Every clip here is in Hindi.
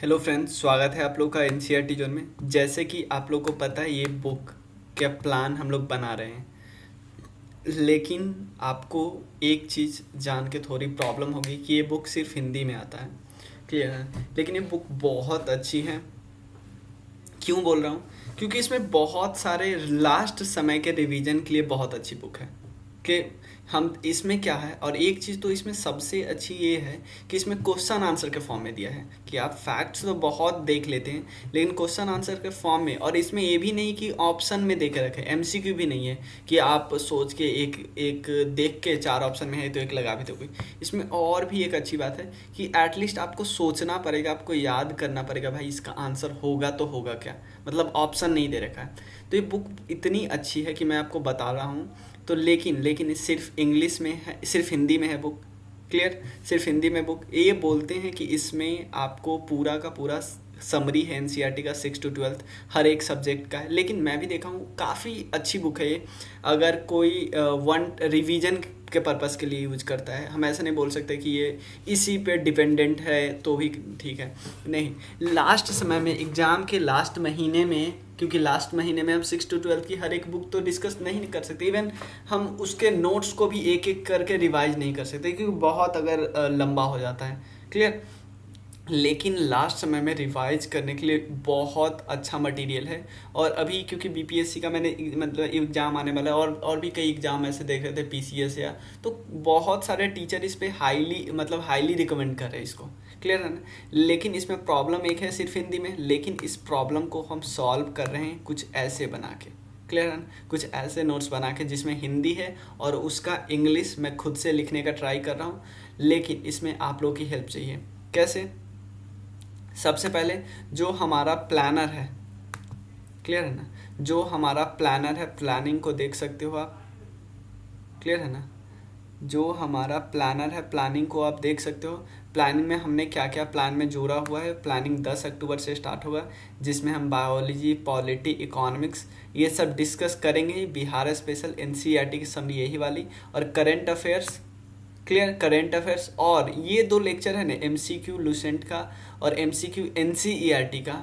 हेलो फ्रेंड्स, स्वागत है आप लोग का एनसीईआरटी जोन में। जैसे कि आप लोग को पता है ये बुक का प्लान हम लोग बना रहे हैं, लेकिन आपको एक चीज़ जान के थोड़ी प्रॉब्लम होगी कि ये बुक सिर्फ हिंदी में आता है। क्लियर है? लेकिन ये बुक बहुत अच्छी है। क्यों बोल रहा हूँ? क्योंकि इसमें बहुत सारे लास्ट समय के रिवीजन के लिए बहुत अच्छी बुक है। कि हम इसमें क्या है, और एक चीज़ तो इसमें सबसे अच्छी ये है कि इसमें क्वेश्चन आंसर के फॉर्म में दिया है कि आप फैक्ट्स तो बहुत देख लेते हैं लेकिन क्वेश्चन आंसर के फॉर्म में। और इसमें ये भी नहीं कि ऑप्शन में दे के रखे, एमसीक्यू भी नहीं है कि आप सोच के एक एक देख के चार ऑप्शन में है तो एक लगा भी तो कोई। इसमें और भी एक अच्छी बात है कि एटलीस्ट आपको सोचना पड़ेगा, आपको याद करना पड़ेगा भाई इसका आंसर होगा तो होगा क्या, मतलब ऑप्शन नहीं दे रखा है। तो ये बुक इतनी अच्छी है कि मैं आपको बता रहा हूँ। तो लेकिन सिर्फ इंग्लिश में है, सिर्फ हिंदी में है बुक। क्लियर? सिर्फ हिंदी में बुक। ये बोलते हैं कि इसमें आपको पूरा का पूरा समरी है एनसीईआरटी का 6 to 12 हर एक सब्जेक्ट का है। लेकिन मैं भी देखा हूँ काफ़ी अच्छी बुक है ये। अगर कोई वन रिवीजन के पर्पज़ के लिए यूज करता है, हम ऐसा नहीं बोल सकते कि ये इसी पे डिपेंडेंट है तो भी ठीक है। नहीं, लास्ट समय में एग्ज़ाम के लास्ट महीने में, क्योंकि लास्ट महीने में हम 6 to 12 की हर एक बुक तो डिस्कस नहीं कर सकते, इवन हम उसके नोट्स को भी एक एक करके रिवाइज नहीं कर सकते क्योंकि बहुत अगर लंबा हो जाता है। क्लियर? लेकिन लास्ट समय में रिवाइज करने के लिए बहुत अच्छा मटेरियल है। और अभी क्योंकि बीपीएससी का मैंने मतलब एग्ज़ाम आने वाला है, और भी कई एग्ज़ाम ऐसे देख रहे थे पीसीएस या, तो बहुत सारे टीचर इस पे हाईली रिकमेंड कर रहे हैं इसको। क्लियर है ना? लेकिन इसमें प्रॉब्लम एक है सिर्फ हिंदी में, लेकिन इस प्रॉब्लम को हम सॉल्व कर रहे हैं कुछ ऐसे बना के। क्लियर है ना? कुछ ऐसे नोट्स बना के जिसमें हिंदी है और उसका इंग्लिश मैं खुद से लिखने का ट्राई कर रहा हूँ। लेकिन इसमें आप लोग की हेल्प चाहिए। कैसे? सबसे पहले जो हमारा प्लानर है, क्लियर है ना, जो हमारा प्लानर है, प्लानिंग को देख सकते हो आप। क्लियर है ना? जो हमारा प्लानर है, प्लानिंग को आप देख सकते हो। प्लानिंग में हमने क्या क्या प्लान में जोड़ा हुआ है। प्लानिंग 10 अक्टूबर से स्टार्ट होगा, जिसमें हम बायोलॉजी, पॉलिटी, इकोनॉमिक्स ये सब डिस्कस करेंगे। बिहार स्पेशल, एनसीईआरटी की समरी यही वाली, और current affairs. Clear? Current affairs. और ये दो लेक्चर है ना, एमसीक्यू लूसेंट का और एमसीक्यू एनसीईआरटी का।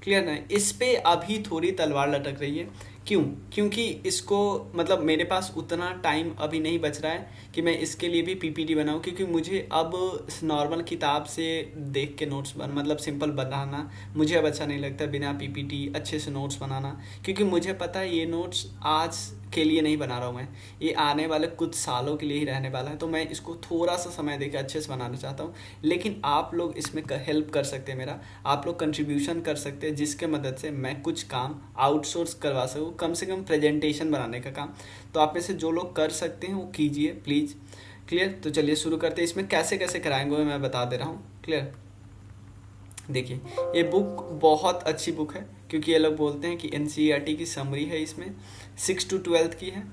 क्लियर ना? इस पे अभी थोड़ी तलवार लटक रही है। क्यों? क्योंकि इसको मतलब मेरे पास उतना टाइम अभी नहीं बच रहा है कि मैं इसके लिए भी पीपीटी बनाऊं, क्योंकि मुझे अब नॉर्मल किताब से देख के नोट्स मतलब सिंपल बनाना मुझे अब अच्छा नहीं लगता, बिना पीपीटी अच्छे से नोट्स बनाना। क्योंकि मुझे पता है ये नोट्स आज के लिए नहीं बना रहा हूँ मैं, ये आने वाले कुछ सालों के लिए ही रहने वाला है। तो मैं इसको थोड़ा सा समय देकर अच्छे से बनाना चाहता हूँ। लेकिन आप लोग इसमें हेल्प कर सकते हैं मेरा, आप लोग कंट्रीब्यूशन कर सकते हैं, जिसके मदद से मैं कुछ काम आउटसोर्स करवा सकूँ, कम से कम प्रेजेंटेशन बनाने का काम। तो आप में से जो लोग कर सकते हैं वो कीजिए प्लीज़। क्लियर? तो चलिए शुरू करते हैं। इसमें कैसे कैसे कराएंगे वो मैं बता दे रहा हूँ। क्लियर? देखिए, ये बुक बहुत अच्छी बुक है, क्योंकि ये लोग बोलते हैं कि एनसीईआरटी की समरी है, इसमें 6 to 12 की है,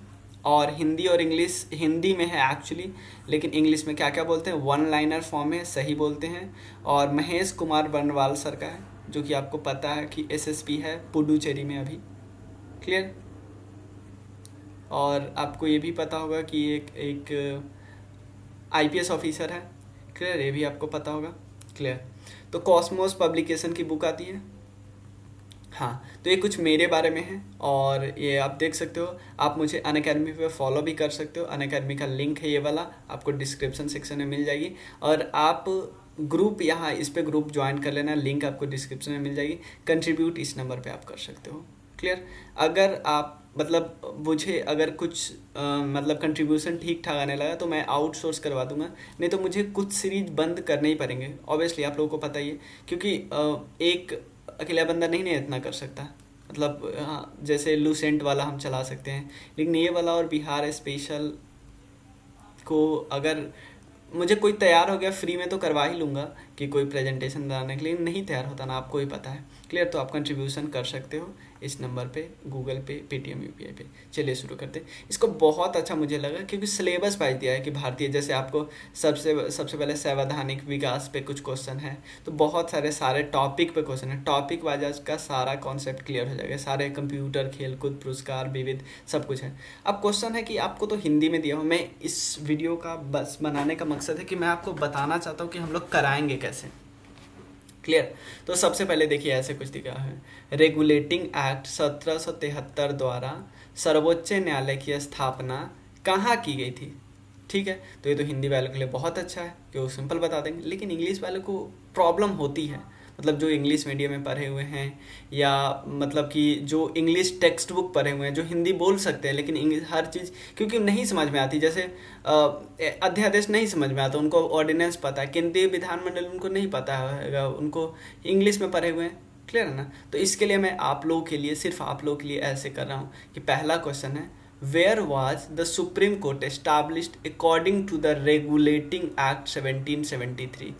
और हिंदी और इंग्लिश, हिंदी में है एक्चुअली, लेकिन इंग्लिश में क्या क्या बोलते हैं, वन लाइनर फॉर्म में सही बोलते हैं। और महेश कुमार बर्नवाल सर का है, जो कि आपको पता है कि एसएसपी है पुडुचेरी में अभी। क्लियर? और आपको ये भी पता होगा कि एक आईपीएस ऑफिसर है। क्लियर? ये भी आपको पता होगा। क्लियर? तो कॉस्मोस पब्लिकेशन की बुक आती है। हाँ, तो ये कुछ मेरे बारे में है, और ये आप देख सकते हो। आप मुझे अनअकैडमी पे फॉलो भी कर सकते हो। अनअकैडमी का लिंक है ये वाला, आपको डिस्क्रिप्शन सेक्शन में मिल जाएगी। और आप ग्रुप, यहाँ इस पे ग्रुप ज्वाइन कर लेना, लिंक आपको डिस्क्रिप्शन में मिल जाएगी। कंट्रीब्यूट इस नंबर पे आप कर सकते हो। क्लियर? अगर आप मतलब मुझे अगर कुछ मतलब कंट्रीब्यूशन ठीक ठाक आने लगा तो मैं आउटसोर्स करवा दूंगा, नहीं तो मुझे कुछ सीरीज बंद करने ही पड़ेंगे ऑब्वियसली, आप लोगों को पता ही है। क्योंकि एक अकेला बंदा नहीं इतना कर सकता। मतलब हाँ, जैसे लूसेंट वाला हम चला सकते हैं, लेकिन ये वाला और बिहार स्पेशल को अगर मुझे कोई तैयार हो गया फ्री में तो करवा ही लूँगा, कि कोई प्रेजेंटेशन बनाने के लिए नहीं तैयार होता ना, आपको ही पता है। क्लियर? तो आप कंट्रीब्यूशन कर सकते हो इस नंबर पे, गूगल पे, पेटीएम, यूपीआई पे। चलिए शुरू करते हैं। इसको बहुत अच्छा मुझे लगा क्योंकि सिलेबस वाइज दिया है कि भारतीय, जैसे आपको सबसे पहले संवैधानिक विकास पे कुछ क्वेश्चन है, तो बहुत सारे टॉपिक पे क्वेश्चन है। टॉपिक वाइज का सारा कॉन्सेप्ट क्लियर हो जाएगा, सारे कंप्यूटर, खेलकूद, पुरस्कार, विविध सब कुछ है। अब क्वेश्चन है कि आपको तो हिंदी में दिया हो, मैं इस वीडियो का बस बनाने का मकसद है कि मैं आपको बताना चाहता हूँ कि हम लोग कराएंगे कैसे। क्लियर। तो सबसे पहले देखिए ऐसे कुछ दिखा है, रेगुलेटिंग एक्ट 1773 द्वारा सर्वोच्च न्यायालय की स्थापना कहाँ की गई थी। ठीक है, तो ये तो हिंदी वालों के लिए बहुत अच्छा है कि वो सिंपल बता देंगे, लेकिन इंग्लिश वालों को प्रॉब्लम होती है, मतलब जो इंग्लिश मीडियम में पढ़े हुए हैं या मतलब कि जो इंग्लिश टेक्स्ट बुक पढ़े हुए हैं, जो हिंदी बोल सकते हैं लेकिन इंग्लिश हर चीज़ क्योंकि नहीं समझ में आती, जैसे अध्यादेश नहीं समझ में आता उनको, ऑर्डिनेंस पता है, केंद्रीय विधानमंडल उनको नहीं पता है, उनको इंग्लिश में पढ़े हुए हैं। क्लियर है ना। तो इसके लिए मैं आप लोगों के लिए, सिर्फ आप लोगों के लिए ऐसे कर रहा हूँ कि पहला क्वेश्चन है, where was the Supreme Court established according to the Regulating Act 1773।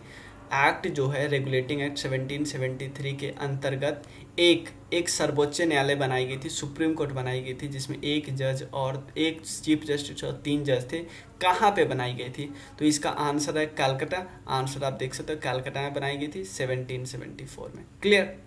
Act जो है रेगुलेटिंग एक्ट 1773 के अंतर्गत एक सर्वोच्च न्यायालय बनाई गई थी, सुप्रीम कोर्ट बनाई गई थी, जिसमें एक जज और एक चीफ जस्टिस और 3 जज थे। कहाँ पे बनाई गई थी, तो इसका आंसर है कलकत्ता। आंसर आप देख सकते हो, कलकत्ता में बनाई गई थी 1774 में। क्लियर,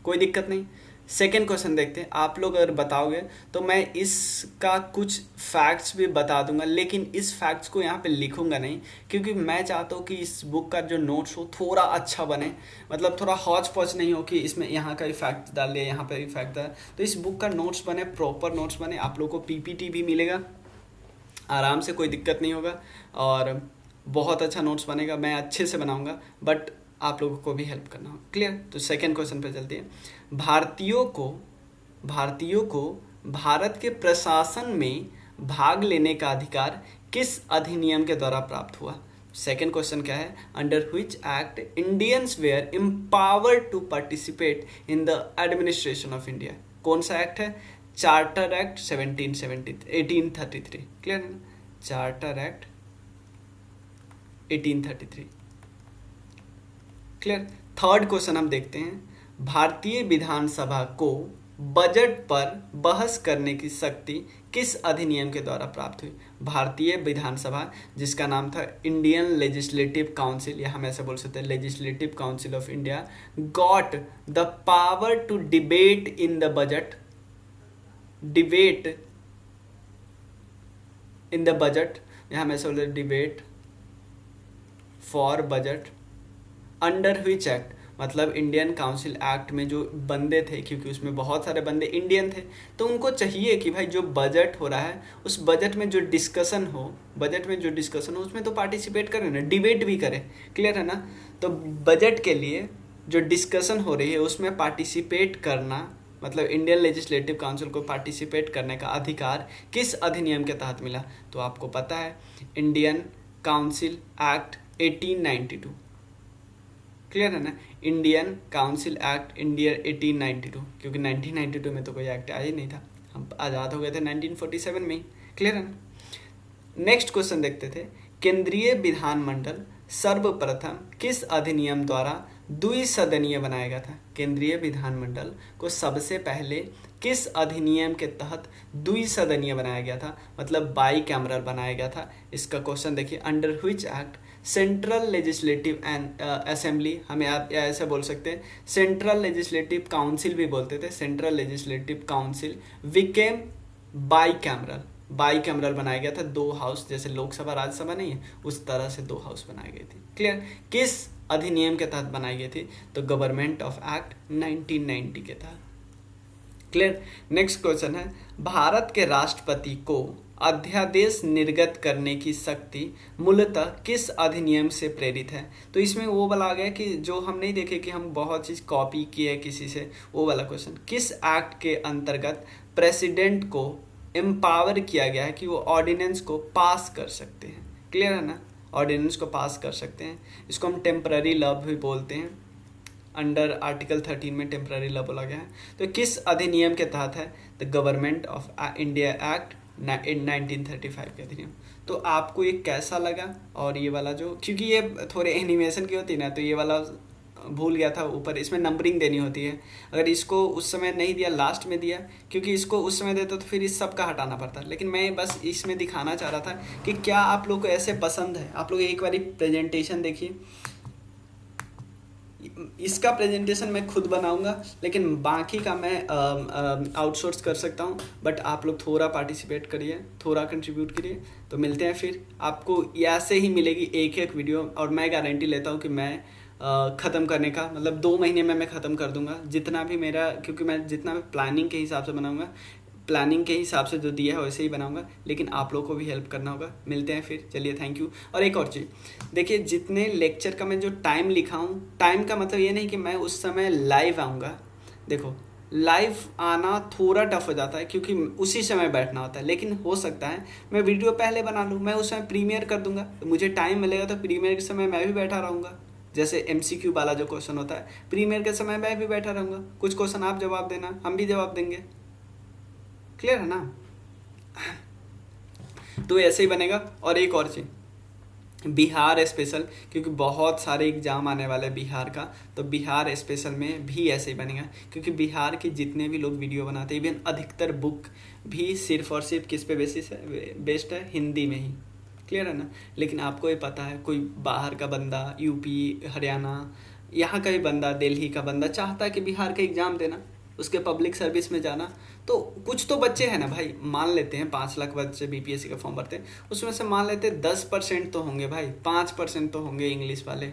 कोई दिक्कत नहीं। सेकेंड क्वेश्चन देखते हैं। आप लोग अगर बताओगे तो मैं इसका कुछ फैक्ट्स भी बता दूंगा, लेकिन इस फैक्ट्स को यहाँ पे लिखूंगा नहीं, क्योंकि मैं चाहता हूँ कि इस बुक का जो नोट्स हो थोड़ा अच्छा बने, मतलब थोड़ा हौच पौच नहीं हो कि इसमें यहाँ का इफेक्ट डाल दिया, यहाँ पर इफेक्ट डाल। तो इस बुक का नोट्स बने, प्रॉपर नोट्स बने। आप लोग को पीपीटी भी मिलेगा आराम से, कोई दिक्कत नहीं होगा, और बहुत अच्छा नोट्स बनेगा। मैं अच्छे से बनाऊँगा, बट आप लोगों को भी हेल्प करना हो। क्लियर। तो सेकेंड क्वेश्चन पे चलते हैं। भारतीयों को भारत के प्रशासन में भाग लेने का अधिकार किस अधिनियम के द्वारा प्राप्त हुआ। सेकेंड क्वेश्चन क्या है, under which act Indians were empowered to participate in the administration of India. कौन सा एक्ट है, चार्टर एक्ट 1833। क्लियर है ना, charter act 1833। Clear. Third question हम देखते हैं, भारतीय विधानसभा को बजट पर बहस करने की शक्ति किस अधिनियम के द्वारा प्राप्त हुई। भारतीय विधानसभा, जिसका नाम था इंडियन लेजिस्लेटिव काउंसिल, या हम ऐसे बोल सकते हैं Legislative Council of India, got the power to debate in the budget, या हम ऐसे बोलते हैं debate for budget under which act. मतलब इंडियन काउंसिल एक्ट में जो बंदे थे, क्योंकि उसमें बहुत सारे बंदे इंडियन थे, तो उनको चाहिए कि भाई जो बजट हो रहा है उस बजट में जो डिस्कशन हो उसमें तो पार्टिसिपेट करें ना, डिबेट भी करें। क्लियर है ना। तो बजट के लिए जो डिस्कशन हो रही है उसमें पार्टिसिपेट करना, मतलब इंडियन लेजिस्लेटिव काउंसिल को पार्टिसिपेट करने का अधिकार किस अधिनियम के तहत मिला। तो आपको पता है इंडियन काउंसिल एक्ट 1892। क्लियर है ना, इंडियन काउंसिल एक्ट इंडिया 1892, क्योंकि 1992 में तो कोई एक्ट आया ही नहीं था, हम आज़ाद हो गए थे 1947 में ही। क्लियर है ना। नेक्स्ट क्वेश्चन देखते थे, केंद्रीय विधानमंडल सर्वप्रथम किस अधिनियम द्वारा द्विसदनीय बनाया गया था। केंद्रीय विधानमंडल को सबसे पहले किस अधिनियम के तहत द्विसदनीय बनाया गया था, मतलब बाई कैमरल बनाया गया था। इसका क्वेश्चन देखिए, under which act central legislative and assembly, हमें आप ऐसे बोल सकते हैं, सेंट्रल लेजिस्लेटिव काउंसिल भी बोलते थे, central legislative council became by cameral बनाया गया था। 2 हाउस, जैसे लोकसभा राज्यसभा नहीं है, उस तरह से 2 हाउस बनाई गई थी। क्लियर। किस अधिनियम के तहत बनाई गई थी, तो गवर्नमेंट ऑफ एक्ट 1990 के तहत। क्लियर। नेक्स्ट क्वेश्चन है, भारत के राष्ट्रपति को अध्यादेश निर्गत करने की शक्ति मूलतः किस अधिनियम से प्रेरित है। तो इसमें वो वाला आ गया कि जो हम नहीं देखे कि हम बहुत चीज़ कॉपी किए किसी से, वो वाला क्वेश्चन, किस एक्ट के अंतर्गत प्रेसिडेंट को एम्पावर किया गया है कि वो ऑर्डिनेंस को पास कर सकते हैं। क्लियर है ना, ऑर्डिनेंस को पास कर सकते हैं। इसको हम टेम्पररी लॉ भी बोलते हैं, अंडर आर्टिकल 13 में टेम्पररी लॉ बोला गया है। तो किस अधिनियम के तहत है, the government of India act 1935 के अधिनियम। तो आपको ये कैसा लगा, और ये वाला जो, क्योंकि ये थोड़े एनिमेशन की होती है ना, तो ये वाला भूल गया था, ऊपर इसमें नंबरिंग देनी होती है, अगर इसको उस समय नहीं दिया, लास्ट में दिया, क्योंकि इसको उस समय देता तो फिर इस सब का हटाना पड़ता। लेकिन मैं बस इसमें दिखाना चाह रहा था कि क्या आप लोग को ऐसे पसंद है। आप लोग एक बारी प्रेजेंटेशन देखिए, इसका प्रेजेंटेशन मैं खुद बनाऊंगा, लेकिन बाकी का मैं आउटसोर्स कर सकता हूं, बट आप लोग थोड़ा पार्टिसिपेट करिए, थोड़ा कंट्रीब्यूट करिए। तो मिलते हैं फिर, आपको ऐसे ही मिलेगी एक वीडियो, और मैं गारंटी लेता हूं कि मैं ख़त्म करने का, मतलब 2 महीने में मैं ख़त्म कर दूंगा जितना भी मेरा, क्योंकि मैं जितना मैं प्लानिंग के हिसाब से बनाऊंगा, प्लानिंग के हिसाब से जो दिया है वैसे ही बनाऊंगा, लेकिन आप लोगों को भी हेल्प करना होगा। मिलते हैं फिर, चलिए थैंक यू। और एक और चीज़ देखिए, जितने लेक्चर का मैं जो टाइम लिखा हूँ, टाइम का मतलब ये नहीं कि मैं उस समय लाइव आऊँगा। देखो लाइव आना थोड़ा टफ हो जाता है क्योंकि उसी समय बैठना होता है, लेकिन हो सकता है मैं वीडियो पहले बना लूँ, मैं उस समय प्रीमियर कर दूंगा, तो मुझे टाइम मिलेगा तो प्रीमियर के समय मैं भी बैठा रहूँगा। जैसे MCQ वाला जो क्वेश्चन होता है, प्रीमियर के समय मैं भी बैठा रहूँगा, कुछ क्वेश्चन आप जवाब देना, हम भी जवाब देंगे। क्लियर है ना? तो ऐसे ही बनेगा। और एक और चीज़, बिहार स्पेशल, क्योंकि बहुत सारे एग्जाम आने वाले हैं बिहार का, तो बिहार स्पेशल में भी ऐसे ही बनेगा, क्योंकि बिहार के जितने भी लोग वीडियो बनाते हैं, इवन अधिकतर बुक भी सिर्फ और सिर्फ किस पे बेसिस है, बेस्ड है हिंदी में ही। क्लियर है ना? लेकिन आपको ये पता है, कोई बाहर का बंदा, यूपी हरियाणा, यहाँ का ही बंदा, दिल्ली का बंदा चाहता है कि बिहार का एग्ज़ाम देना, उसके पब्लिक सर्विस में जाना, तो कुछ तो बच्चे हैं ना भाई, मान लेते हैं 5 लाख बच्चे BPSC का फॉर्म भरते हैं, उसमें से मान लेते हैं 10% तो होंगे भाई, 5% तो होंगे इंग्लिश वाले,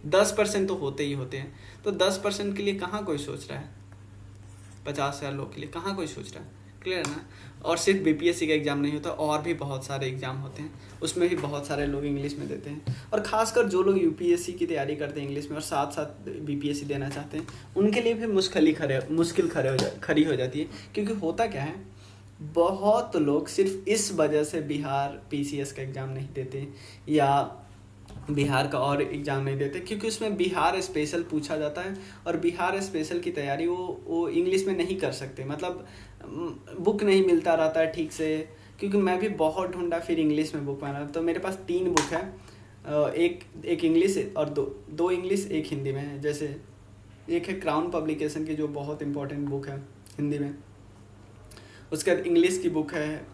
10% तो होते ही होते हैं। तो 10% के लिए कहाँ कोई सोच रहा है? 50,000 लोग के लिए कहाँ कोई सोच रहा है? क्लियर है ना? और सिर्फ BPSC का एग्ज़ाम नहीं होता, और भी बहुत सारे एग्ज़ाम होते हैं, उसमें भी बहुत सारे लोग इंग्लिश में देते हैं। और ख़ासकर जो लोग UPSC की तैयारी करते हैं इंग्लिश में और साथ साथ BPSC देना चाहते हैं, उनके लिए भी मुश्किल खड़ी हो जाती है। क्योंकि होता क्या है, बहुत लोग सिर्फ इस वजह से बिहार PCS का एग्ज़ाम नहीं देते या बिहार का और एग्ज़ाम नहीं देते, क्योंकि उसमें बिहार स्पेशल पूछा जाता है, और बिहार स्पेशल की तैयारी वो इंग्लिश में नहीं कर सकते, मतलब बुक नहीं मिलता रहता है ठीक से। क्योंकि मैं भी बहुत ढूंढा, फिर इंग्लिश में बुक पाना, तो मेरे पास 3 बुक है, एक इंग्लिश और दो इंग्लिश, एक हिंदी में है। जैसे एक है क्राउन पब्लिकेशन की, जो बहुत इंपॉर्टेंट बुक है हिंदी में, उसके बाद इंग्लिश की बुक है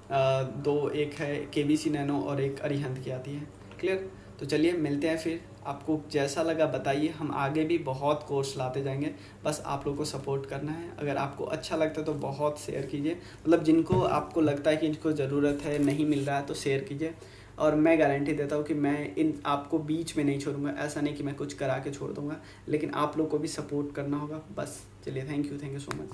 2, एक है KBC नैनो और एक अरिहंत की आती है। क्लियर? तो चलिए मिलते हैं फिर, आपको जैसा लगा बताइए, हम आगे भी बहुत कोर्स लाते जाएंगे, बस आप लोग को सपोर्ट करना है। अगर आपको अच्छा लगता है तो बहुत शेयर कीजिए, मतलब जिनको आपको लगता है कि इनको ज़रूरत है, नहीं मिल रहा है, तो शेयर कीजिए। और मैं गारंटी देता हूँ कि मैं इन आपको बीच में नहीं छोड़ूंगा, ऐसा नहीं कि मैं कुछ करा के छोड़ दूँगा, लेकिन आप लोग को भी सपोर्ट करना होगा बस। चलिए थैंक यू सो मच।